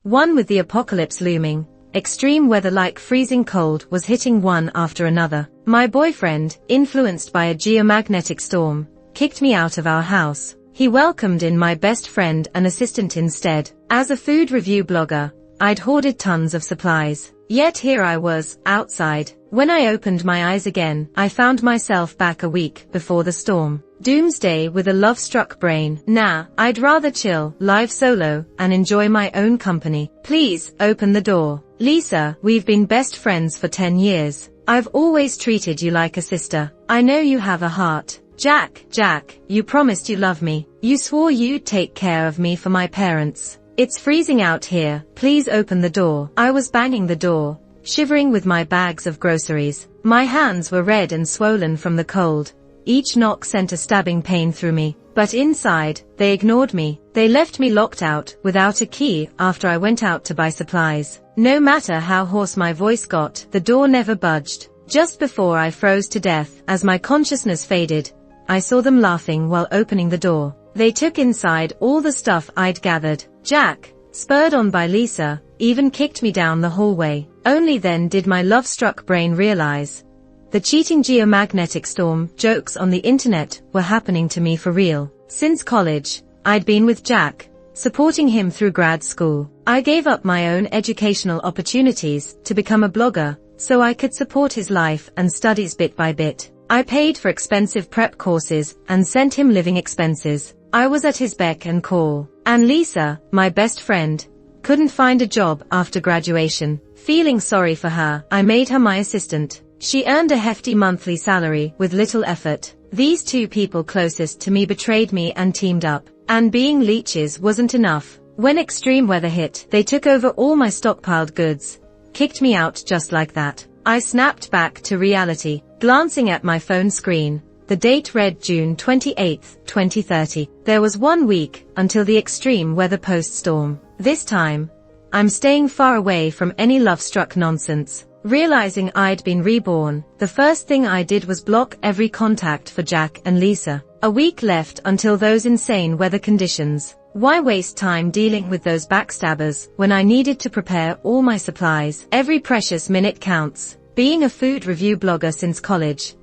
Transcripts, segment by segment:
One with the apocalypse looming, extreme weather like freezing cold was hitting one after another. My boyfriend, influenced by a geomagnetic storm, kicked me out of our house. He welcomed in my best friend and assistant instead. As a food review blogger, I'd hoarded tons of supplies. Yet here I was, outside. When I opened my eyes again, I found myself back a week before the storm. Doomsday with a love-struck brain. Nah, I'd rather chill, live solo, and enjoy my own company. Please, open the door. Lisa, we've been best friends for 10 years. I've always treated you like a sister. I know you have a heart. Jack, you promised you love me. You swore you'd take care of me for my parents. It's freezing out here. Please open the door. I was banging the door, shivering with my bags of groceries. My hands were red and swollen from the cold. Each knock sent a stabbing pain through me. But inside, they ignored me. They left me locked out, without a key, after I went out to buy supplies. No matter how hoarse my voice got, the door never budged. Just before I froze to death, as my consciousness faded, I saw them laughing while opening the door. They took inside all the stuff I'd gathered. Jack, spurred on by Lisa, even kicked me down the hallway. Only then did my love-struck brain realize the cheating geomagnetic storm jokes on the internet were happening to me for real. Since college, I'd been with Jack, supporting him through grad school. I gave up my own educational opportunities to become a blogger, so I could support his life and studies bit by bit. I paid for expensive prep courses and sent him living expenses. I was at his beck and call. And Lisa, my best friend, couldn't find a job after graduation. Feeling sorry for her, I made her my assistant. She earned a hefty monthly salary with little effort. These two people closest to me betrayed me and teamed up. And being leeches wasn't enough. When extreme weather hit, they took over all my stockpiled goods, kicked me out just like that. I snapped back to reality, glancing at my phone screen. The date read June 28, 2030. There was 1 week until the extreme weather post-storm. This time, I'm staying far away from any love-struck nonsense. Realizing I'd been reborn, the first thing I did was block every contact for Jack and Lisa. A week left until those insane weather conditions. Why waste time dealing with those backstabbers when I needed to prepare all my supplies? Every precious minute counts. Being a food review blogger since college,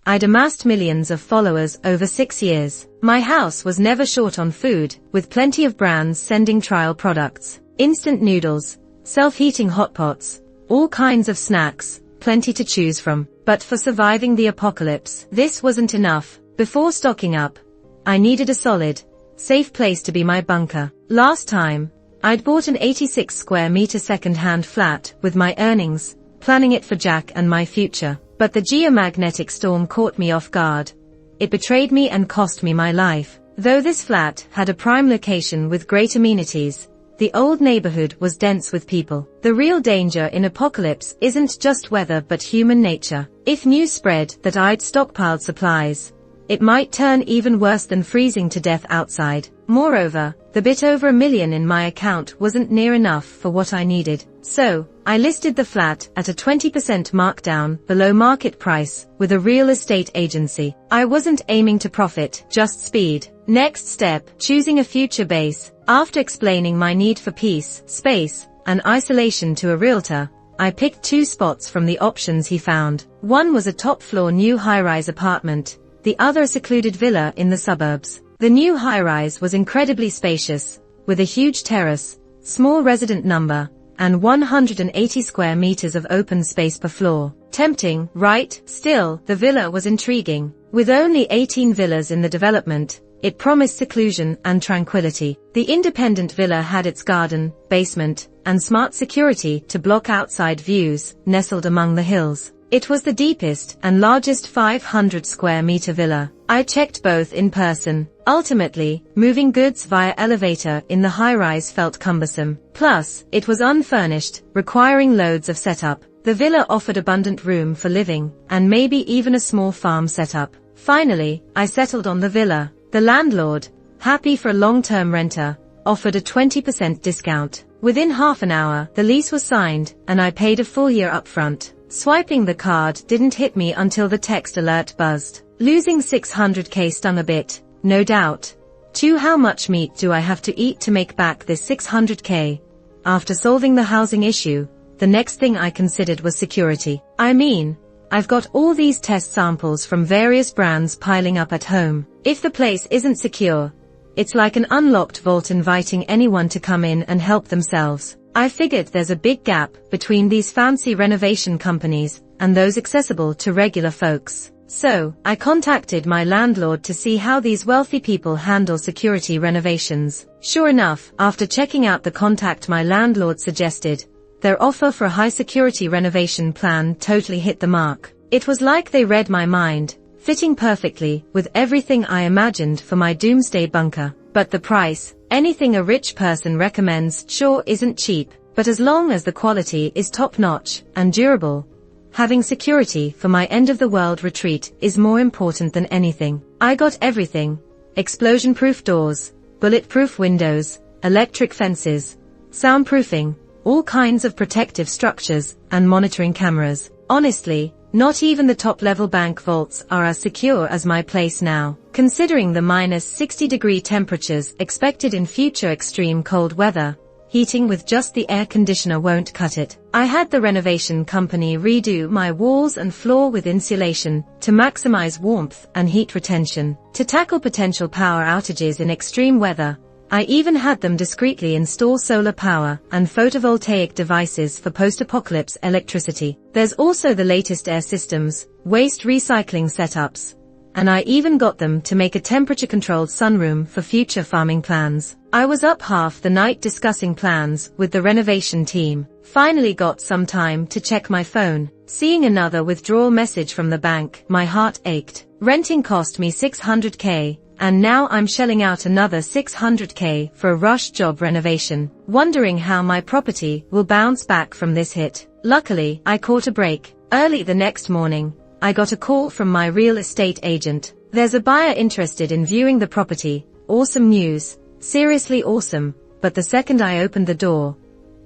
I'd amassed millions of followers over 6 years. My house was never short on food, with plenty of brands sending trial products. Instant noodles, self-heating hot pots, all kinds of snacks, plenty to choose from. But for surviving the apocalypse, this wasn't enough. Before stocking up, I needed a solid, safe place to be my bunker. Last time, I'd bought an 86 square meter second-hand flat with my earnings, planning it for Jack and my future. But the geomagnetic storm caught me off guard. It betrayed me and cost me my life. Though this flat had a prime location with great amenities, the old neighborhood was dense with people. The real danger in apocalypse isn't just weather but human nature. If news spread that I'd stockpiled supplies, it might turn even worse than freezing to death outside. Moreover, the bit over $1 million in my account wasn't near enough for what I needed. So, I listed the flat at a 20% markdown below market price with a real estate agency. I wasn't aiming to profit, just speed. Next step, choosing a future base. After explaining my need for peace, space, and isolation to a realtor, I picked 2 spots from the options he found. One was a top-floor new high-rise apartment, the other a secluded villa in the suburbs. The new high-rise was incredibly spacious, with a huge terrace, small resident number, and 180 square meters of open space per floor. Tempting, right? Still, the villa was intriguing. With only 18 villas in the development, it promised seclusion and tranquility. The independent villa had its garden, basement, and smart security to block outside views, nestled among the hills. It was the deepest and largest 500 square meter villa. I checked both in person. Ultimately, moving goods via elevator in the high-rise felt cumbersome. Plus, it was unfurnished, requiring loads of setup. The villa offered abundant room for living, and maybe even a small farm setup. Finally, I settled on the villa. The landlord, happy for a long-term renter, offered a 20% discount. Within half an hour, the lease was signed, and I paid a full year upfront. Swiping the card didn't hit me until the text alert buzzed. Losing $600K stung a bit, no doubt. How much meat do I have to eat to make back this $600K? After solving the housing issue, the next thing I considered was security. I mean, I've got all these test samples from various brands piling up at home. If the place isn't secure, it's like an unlocked vault inviting anyone to come in and help themselves. I figured there's a big gap between these fancy renovation companies and those accessible to regular folks. So, I contacted my landlord to see how these wealthy people handle security renovations. Sure enough, after checking out the contact my landlord suggested, their offer for a high security renovation plan totally hit the mark. It was like they read my mind, fitting perfectly with everything I imagined for my doomsday bunker. But the price, anything a rich person recommends, sure isn't cheap, but as long as the quality is top-notch and durable, having security for my end-of-the-world retreat is more important than anything. I got everything: explosion-proof doors, bulletproof windows, electric fences, soundproofing, all kinds of protective structures, and monitoring cameras. Honestly, not even the top-level bank vaults are as secure as my place now. Considering the -60-degree temperatures expected in future extreme cold weather, heating with just the air conditioner won't cut it. I had the renovation company redo my walls and floor with insulation to maximize warmth and heat retention. To tackle potential power outages in extreme weather, I even had them discreetly install solar power and photovoltaic devices for post-apocalypse electricity. There's also the latest air systems, waste recycling setups, and I even got them to make a temperature-controlled sunroom for future farming plans. I was up half the night discussing plans with the renovation team. Finally got some time to check my phone. Seeing another withdrawal message from the bank, my heart ached. Renting cost me $600K. And now I'm shelling out another $600K for a rush job renovation, wondering how my property will bounce back from this hit. Luckily, I caught a break. Early the next morning, I got a call from my real estate agent. There's a buyer interested in viewing the property. Awesome news. Seriously awesome. But the second I opened the door,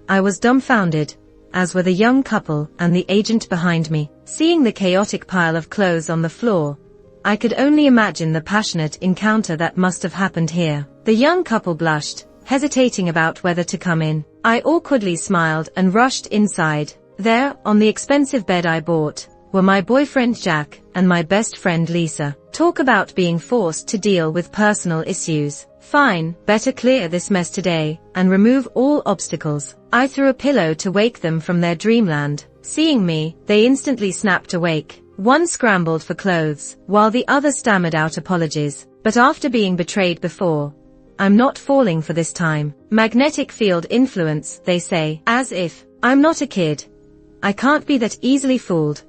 I was dumbfounded, as were the young couple and the agent behind me. Seeing the chaotic pile of clothes on the floor, I could only imagine the passionate encounter that must have happened here. The young couple blushed, hesitating about whether to come in. I awkwardly smiled and rushed inside. There, on the expensive bed I bought, were my boyfriend Jack and my best friend Lisa. Talk about being forced to deal with personal issues. Fine, better clear this mess today and remove all obstacles. I threw a pillow to wake them from their dreamland. Seeing me, they instantly snapped awake. One scrambled for clothes, while the other stammered out apologies. But after being betrayed before, I'm not falling for this time. Magnetic field influence, they say. As if. I'm not a kid. I can't be that easily fooled.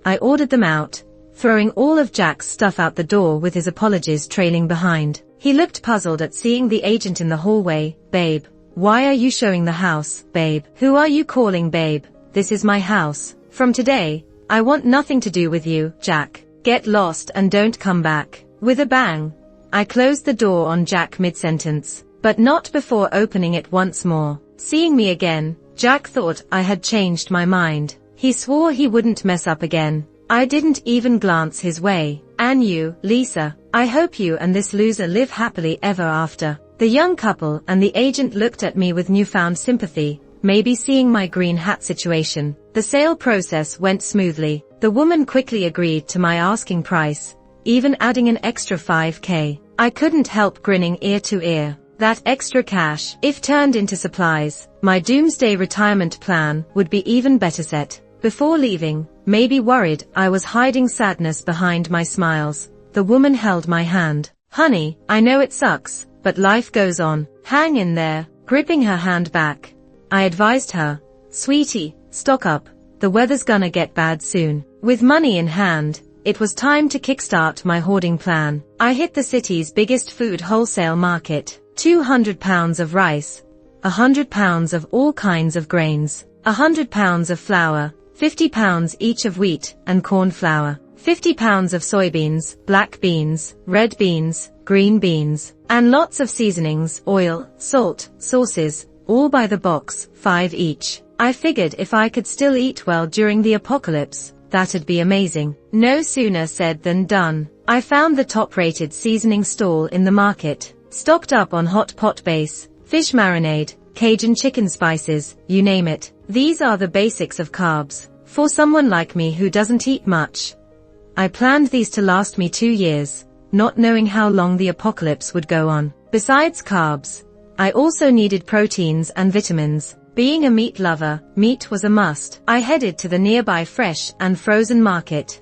I ordered them out, throwing all of Jack's stuff out the door with his apologies trailing behind. He looked puzzled at seeing the agent in the hallway. Babe, why are you showing the house, babe? Who are you calling babe? This is my house. From today, I want nothing to do with you, Jack. Get lost and don't come back. With a bang, I closed the door on Jack mid-sentence, but not before opening it once more. Seeing me again, Jack thought I had changed my mind. He swore he wouldn't mess up again. I didn't even glance his way. And you, Lisa, I hope you and this loser live happily ever after. The young couple and the agent looked at me with newfound sympathy, maybe seeing my green hat situation. The sale process went smoothly. The woman quickly agreed to my asking price, even adding an extra $5K. I couldn't help grinning ear to ear. That extra cash, if turned into supplies, my doomsday retirement plan would be even better set. Before leaving, maybe worried I was hiding sadness behind my smiles, the woman held my hand. Honey, I know it sucks, but life goes on. Hang in there. Gripping her hand back, I advised her, sweetie, stock up. The weather's gonna get bad soon. With money in hand, it was time to kickstart my hoarding plan. I hit the city's biggest food wholesale market. 200 pounds of rice, 100 pounds of all kinds of grains, 100 pounds of flour, 50 pounds each of wheat and corn flour, 50 pounds of soybeans, black beans, red beans, green beans, and lots of seasonings, oil, salt, sauces, all by the box, 5 each. I figured if I could still eat well during the apocalypse, that'd be amazing. No sooner said than done. I found the top-rated seasoning stall in the market, stocked up on hot pot base, fish marinade, Cajun chicken spices, you name it. These are the basics of carbs. For someone like me who doesn't eat much, I planned these to last me 2 years, not knowing how long the apocalypse would go on. Besides carbs, I also needed proteins and vitamins. Being a meat lover, meat was a must. I headed to the nearby fresh and frozen market.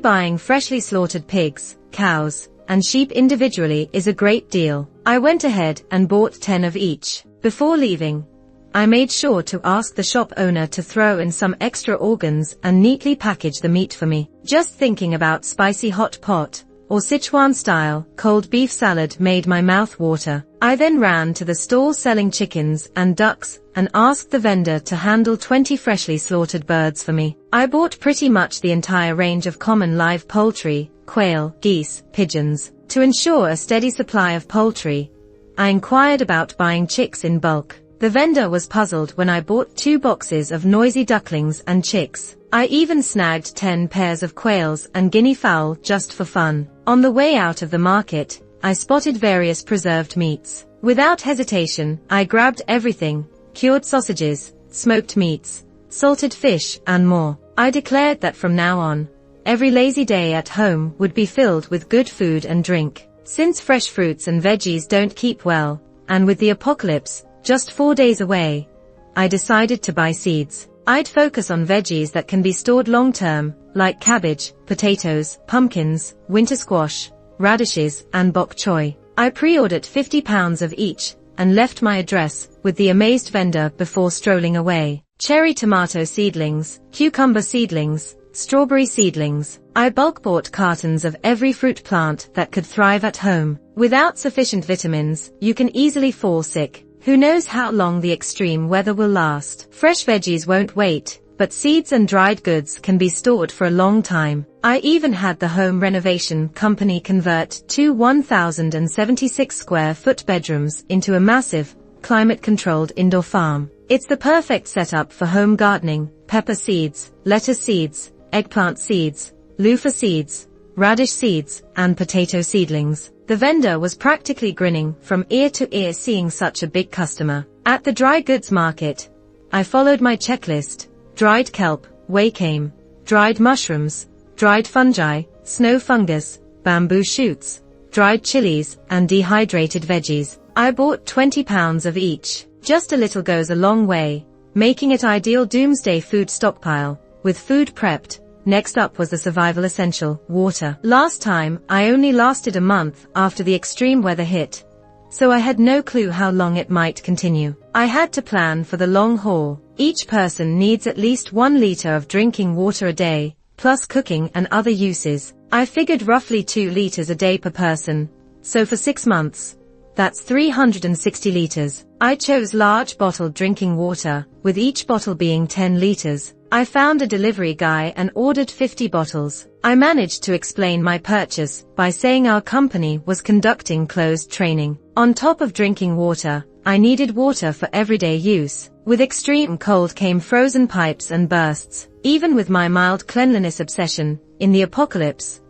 Buying freshly slaughtered pigs, cows, and sheep individually is a great deal. I went ahead and bought 10 of each. Before leaving, I made sure to ask the shop owner to throw in some extra organs and neatly package the meat for me. Just thinking about spicy hot pot, or Sichuan-style, cold beef salad made my mouth water. I then ran to the stall selling chickens and ducks and asked the vendor to handle 20 freshly slaughtered birds for me. I bought pretty much the entire range of common live poultry, quail, geese, pigeons. To ensure a steady supply of poultry, I inquired about buying chicks in bulk. The vendor was puzzled when I bought 2 boxes of noisy ducklings and chicks. I even snagged 10 pairs of quails and guinea fowl just for fun. On the way out of the market, I spotted various preserved meats. Without hesitation, I grabbed everything: cured sausages, smoked meats, salted fish, and more. I declared that from now on, every lazy day at home would be filled with good food and drink. Since fresh fruits and veggies don't keep well, and with the apocalypse just 4 days away, I decided to buy seeds. I'd focus on veggies that can be stored long-term, like cabbage, potatoes, pumpkins, winter squash, radishes, and bok choy. I pre-ordered 50 pounds of each and left my address with the amazed vendor before strolling away. Cherry tomato seedlings, cucumber seedlings, strawberry seedlings. I bulk bought cartons of every fruit plant that could thrive at home. Without sufficient vitamins, you can easily fall sick. Who knows how long the extreme weather will last? Fresh veggies won't wait, but seeds and dried goods can be stored for a long time. I even had the home renovation company convert 2 1,076 square foot bedrooms into a massive, climate-controlled indoor farm. It's the perfect setup for home gardening: pepper seeds, lettuce seeds, eggplant seeds, loofah seeds, radish seeds, and potato seedlings. The vendor was practically grinning from ear to ear seeing such a big customer. At the dry goods market, I followed my checklist: dried kelp, wakame, dried mushrooms, dried fungi, snow fungus, bamboo shoots, dried chilies, and dehydrated veggies. I bought 20 pounds of each. Just a little goes a long way, making it ideal doomsday food stockpile. With food prepped, next up was the survival essential: water. Last time, I only lasted a month after the extreme weather hit, so I had no clue how long it might continue. I had to plan for the long haul. Each person needs at least 1 liter of drinking water a day, plus cooking and other uses. I figured roughly 2 liters a day per person, so for 6 months, that's 360 liters. I chose large bottled drinking water, with each bottle being 10 liters. I found a delivery guy and ordered 50 bottles. I managed to explain my purchase by saying our company was conducting closed training. On top of drinking water, I needed water for everyday use. With extreme cold came frozen pipes and bursts. Even with my mild cleanliness obsession, in the apocalypse,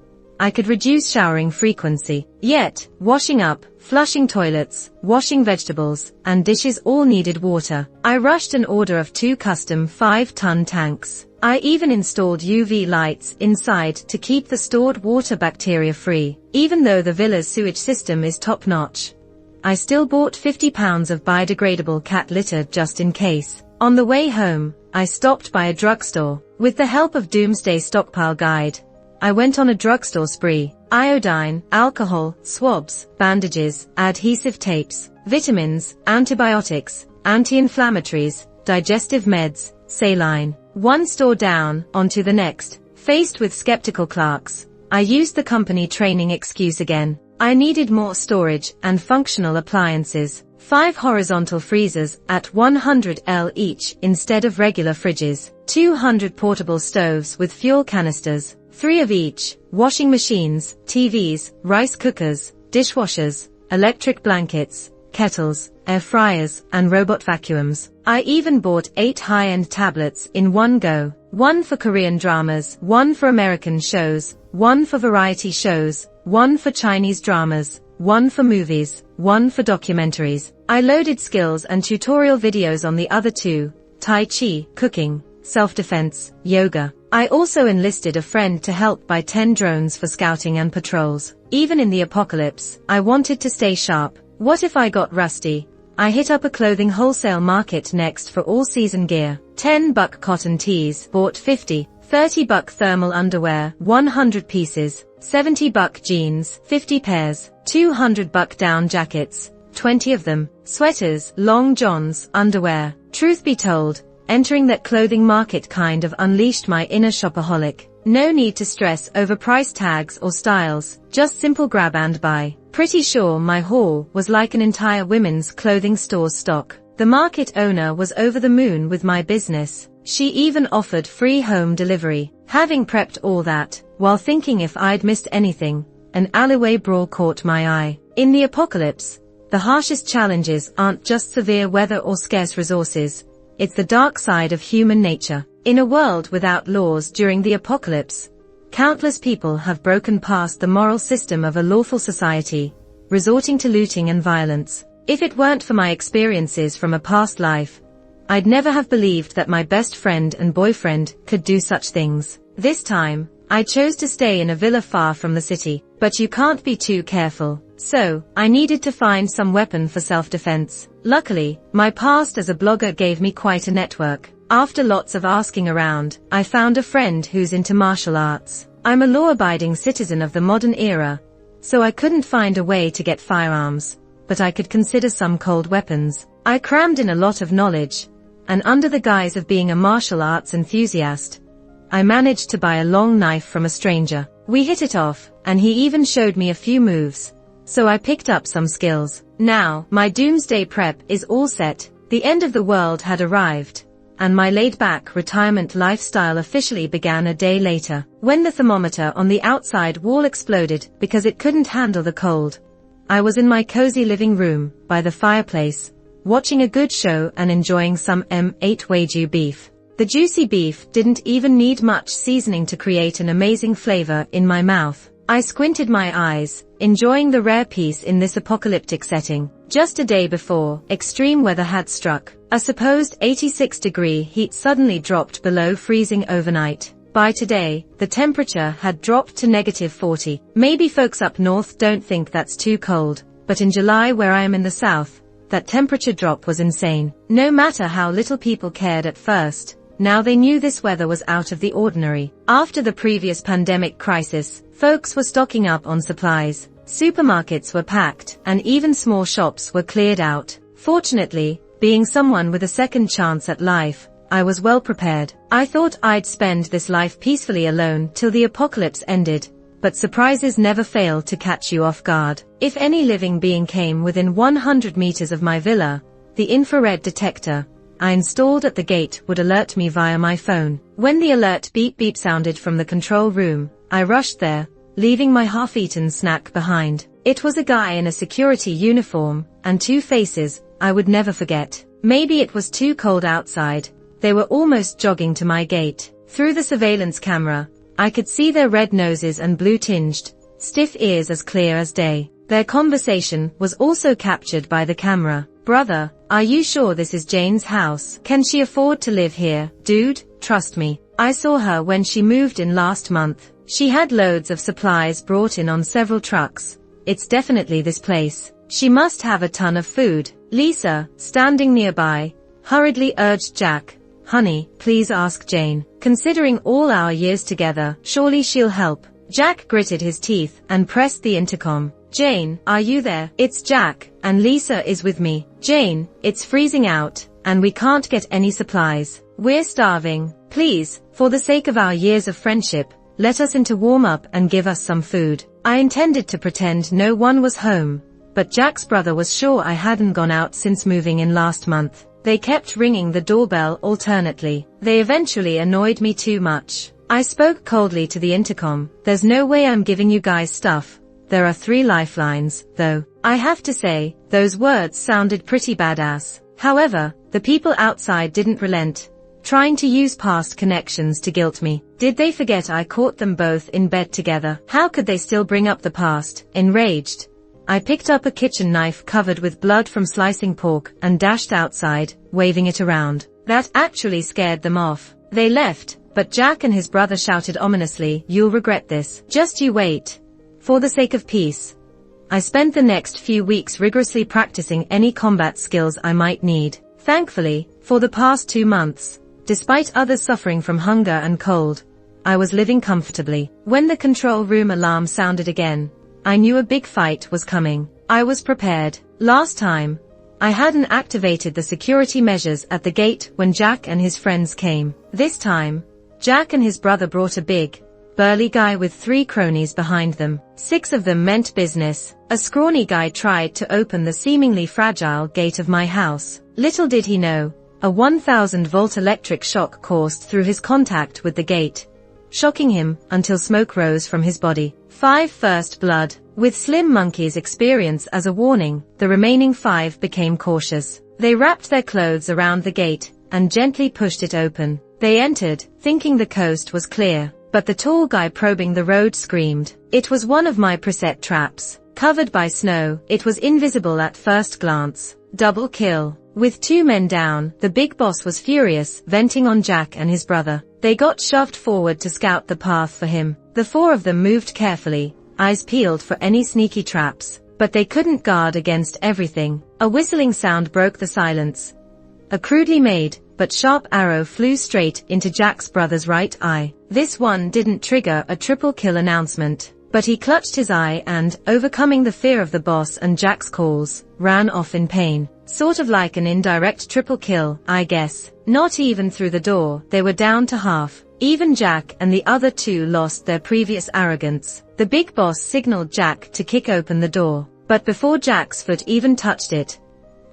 I could reduce showering frequency. Yet, washing up, flushing toilets, washing vegetables, and dishes all needed water. I rushed an order of 2 custom 5-ton tanks. I even installed UV lights inside to keep the stored water bacteria-free. Even though the villa's sewage system is top-notch, I still bought 50 pounds of biodegradable cat litter just in case. On the way home, I stopped by a drugstore. With the help of Doomsday Stockpile Guide, I went on a drugstore spree. Iodine, alcohol, swabs, bandages, adhesive tapes, vitamins, antibiotics, anti-inflammatories, digestive meds, saline. One store down, onto the next. Faced with skeptical clerks, I used the company training excuse again. I needed more storage and functional appliances. 5 horizontal freezers at 100 L each instead of regular fridges. 200 portable stoves with fuel canisters. 3 of each. Washing machines, TVs, rice cookers, dishwashers, electric blankets, kettles, air fryers, and robot vacuums. I even bought 8 high-end tablets in one go. 1 for Korean dramas, 1 for American shows, 1 for variety shows, 1 for Chinese dramas, one for movies, one for documentaries. I loaded skills and tutorial videos on the other two: Tai Chi, cooking, self-defense, yoga. I also enlisted a friend to help buy 10 drones for scouting and patrols. Even in the apocalypse, I wanted to stay sharp. What if I got rusty? I hit up a clothing wholesale market next for all-season gear. $10 cotton tees, bought 50. $30 thermal underwear, 100 pieces. $70 jeans, 50 pairs. $200 down jackets, 20 of them. Sweaters, long johns, underwear. Truth be told, entering that clothing market kind of unleashed my inner shopaholic. No need to stress over price tags or styles, just simple grab and buy. Pretty sure my haul was like an entire women's clothing store's stock. The market owner was over the moon with my business. She even offered free home delivery. Having prepped all that, while thinking if I'd missed anything, an alleyway brawl caught my eye. In the apocalypse, the harshest challenges aren't just severe weather or scarce resources. It's the dark side of human nature. In a world without laws during the apocalypse, countless people have broken past the moral system of a lawful society, resorting to looting and violence. If it weren't for my experiences from a past life, I'd never have believed that my best friend and boyfriend could do such things. This time, I chose to stay in a villa far from the city, but you can't be too careful. So, I needed to find some weapon for self-defense. Luckily, my past as a blogger gave me quite a network. After lots of asking around, I found a friend who's into martial arts. I'm a law-abiding citizen of the modern era, so I couldn't find a way to get firearms, but I could consider some cold weapons. I crammed in a lot of knowledge, and under the guise of being a martial arts enthusiast, I managed to buy a long knife from a stranger. We hit it off, and he even showed me a few moves, so I picked up some skills. Now, my doomsday prep is all set. The end of the world had arrived, and my laid-back retirement lifestyle officially began a day later. When the thermometer on the outside wall exploded because it couldn't handle the cold, I was in my cozy living room, by the fireplace, watching a good show and enjoying some M8 Wagyu beef. The juicy beef didn't even need much seasoning to create an amazing flavor in my mouth. I squinted my eyes, enjoying the rare peace in this apocalyptic setting. Just a day before, extreme weather had struck. A supposed 86-degree heat suddenly dropped below freezing overnight. By today, the temperature had dropped to -40. Maybe folks up north don't think that's too cold, but in July where I am in the south, that temperature drop was insane. No matter how little people cared at first, now they knew this weather was out of the ordinary. After the previous pandemic crisis, folks were stocking up on supplies. Supermarkets were packed, and even small shops were cleared out. Fortunately, being someone with a second chance at life, I was well prepared. I thought I'd spend this life peacefully alone till the apocalypse ended, but surprises never fail to catch you off guard. If any living being came within 100 meters of my villa, the infrared detector I installed at the gate would alert me via my phone. When the alert beep beep sounded from the control room, I rushed there, leaving my half-eaten snack behind. It was a guy in a security uniform, and two faces I would never forget. Maybe it was too cold outside. They were almost jogging to my gate. Through the surveillance camera, I could see their red noses and blue-tinged, stiff ears as clear as day. Their conversation was also captured by the camera. "Brother, are you sure this is Jane's house? Can she afford to live here? Dude, trust me. I saw her when she moved in last month. She had loads of supplies brought in on several trucks. It's definitely this place. She must have a ton of food." Lisa, standing nearby, hurriedly urged Jack, "Honey, please ask Jane. Considering all our years together, surely she'll help." Jack gritted his teeth and pressed the intercom. "Jane, are you there? It's Jack, and Lisa is with me. Jane, it's freezing out, and we can't get any supplies. We're starving. Please, for the sake of our years of friendship, let us in to warm up and give us some food." I intended to pretend no one was home, but Jack's brother was sure I hadn't gone out since moving in last month. They kept ringing the doorbell alternately. They eventually annoyed me too much. I spoke coldly to the intercom. "There's no way I'm giving you guys stuff. There are 3 lifelines, though." I have to say, those words sounded pretty badass. However, the people outside didn't relent, trying to use past connections to guilt me. Did they forget I caught them both in bed together? How could they still bring up the past? Enraged, I picked up a kitchen knife covered with blood from slicing pork and dashed outside, waving it around. That actually scared them off. They left, but Jack and his brother shouted ominously, "You'll regret this. Just you wait." For the sake of peace, I spent the next few weeks rigorously practicing any combat skills I might need. Thankfully, for the past 2 months, despite others suffering from hunger and cold, I was living comfortably. When the control room alarm sounded again, I knew a big fight was coming. I was prepared. Last time, I hadn't activated the security measures at the gate when Jack and his friends came. This time, Jack and his brother brought a big, burly guy with 3 cronies behind them. 6 of them meant business. A scrawny guy tried to open the seemingly fragile gate of my house. Little did he know, a 1000-volt electric shock coursed through his contact with the gate, shocking him until smoke rose from his body. 5 first blood. With Slim Monkey's experience as a warning, the remaining 5 became cautious. They wrapped their clothes around the gate and gently pushed it open. They entered, thinking the coast was clear, but the tall guy probing the road screamed. It was one of my preset traps. Covered by snow, it was invisible at first glance. Double kill. With 2 men down, the big boss was furious, venting on Jack and his brother. They got shoved forward to scout the path for him. The 4 of them moved carefully, eyes peeled for any sneaky traps, but they couldn't guard against everything. A whistling sound broke the silence. A crudely made, but sharp arrow flew straight into Jack's brother's right eye. This one didn't trigger a triple kill announcement, but he clutched his eye and, overcoming the fear of the boss and Jack's calls, ran off in pain. Sort of like an indirect triple kill, I guess. Not even through the door, they were down to half. Even Jack and the other 2 lost their previous arrogance. The big boss signaled Jack to kick open the door, but before Jack's foot even touched it,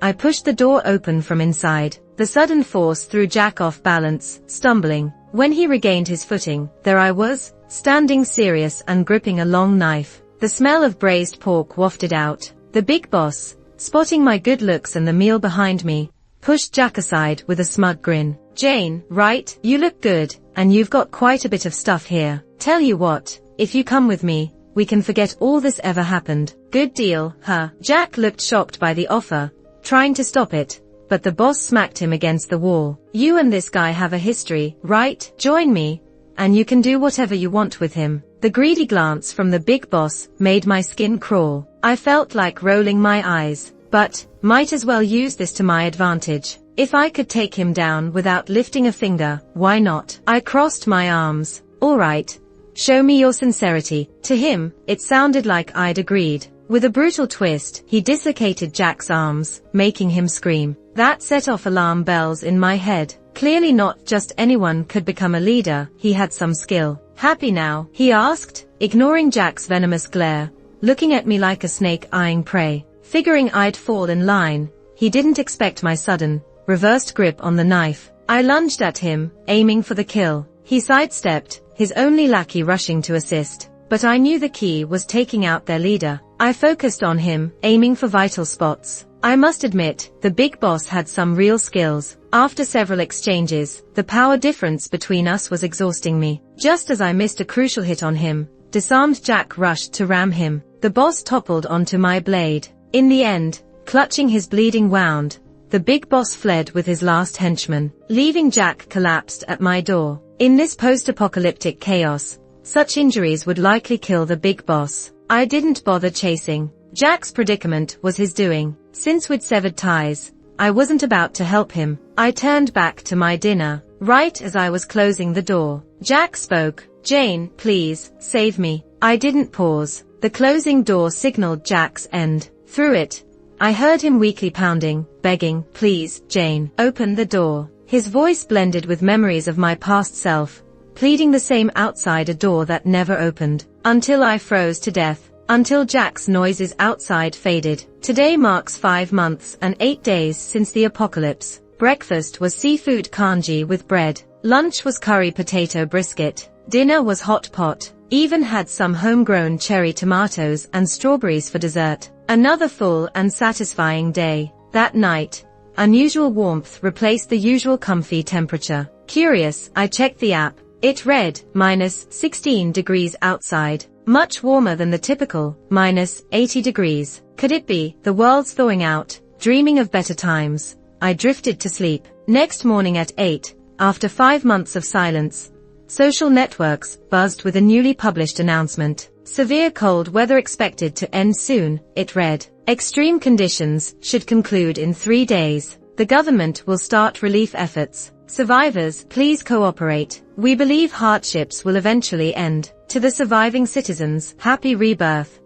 I pushed the door open from inside. The sudden force threw Jack off balance, stumbling. When he regained his footing, there I was, standing serious and gripping a long knife. The smell of braised pork wafted out. The big boss, spotting my good looks and the meal behind me, pushed Jack aside with a smug grin. "Jane, right? You look good, and you've got quite a bit of stuff here. Tell you what, if you come with me, we can forget all this ever happened." "Good deal, huh?" Jack looked shocked by the offer, trying to stop it, but the boss smacked him against the wall. "You and this guy have a history, right? Join me, and you can do whatever you want with him." The greedy glance from the big boss made my skin crawl. I felt like rolling my eyes, but might as well use this to my advantage. If I could take him down without lifting a finger, why not? I crossed my arms. "All right. Show me your sincerity." To him, it sounded like I'd agreed. With a brutal twist, he dislocated Jack's arms, making him scream. That set off alarm bells in my head. Clearly not just anyone could become a leader, he had some skill. "Happy now?" he asked, ignoring Jack's venomous glare, looking at me like a snake eyeing prey. Figuring I'd fall in line, he didn't expect my sudden, reversed grip on the knife. I lunged at him, aiming for the kill. He sidestepped, his only lackey rushing to assist. But I knew the key was taking out their leader. I focused on him, aiming for vital spots. I must admit, the big boss had some real skills. After several exchanges, the power difference between us was exhausting me. Just as I missed a crucial hit on him, disarmed Jack rushed to ram him. The boss toppled onto my blade. In the end, clutching his bleeding wound, the big boss fled with his last henchman, leaving Jack collapsed at my door. In this post-apocalyptic chaos, such injuries would likely kill the big boss. I didn't bother chasing. Jack's predicament was his doing. Since we'd severed ties, I wasn't about to help him. I turned back to my dinner. Right as I was closing the door, Jack spoke. "Jane, please, save me." I didn't pause. The closing door signaled Jack's end. Through it, I heard him weakly pounding, begging, "Please, Jane, open the door." His voice blended with memories of my past self, pleading the same outside a door that never opened. Until I froze to death. Until Jack's noises outside faded. Today marks 5 months and 8 days since the apocalypse. Breakfast was seafood congee with bread. Lunch was curry potato brisket. Dinner was hot pot. Even had some homegrown cherry tomatoes and strawberries for dessert. Another full and satisfying day. That night, unusual warmth replaced the usual comfy temperature. Curious, I checked the app. It read, -16 degrees outside. Much warmer than the typical, -80 degrees. Could it be, the world's thawing out, dreaming of better times? I drifted to sleep. Next morning at 8, after 5 months of silence, social networks buzzed with a newly published announcement. Severe cold weather expected to end soon, it read. Extreme conditions should conclude in 3 days. The government will start relief efforts. Survivors, please cooperate. We believe hardships will eventually end. To the surviving citizens, happy rebirth.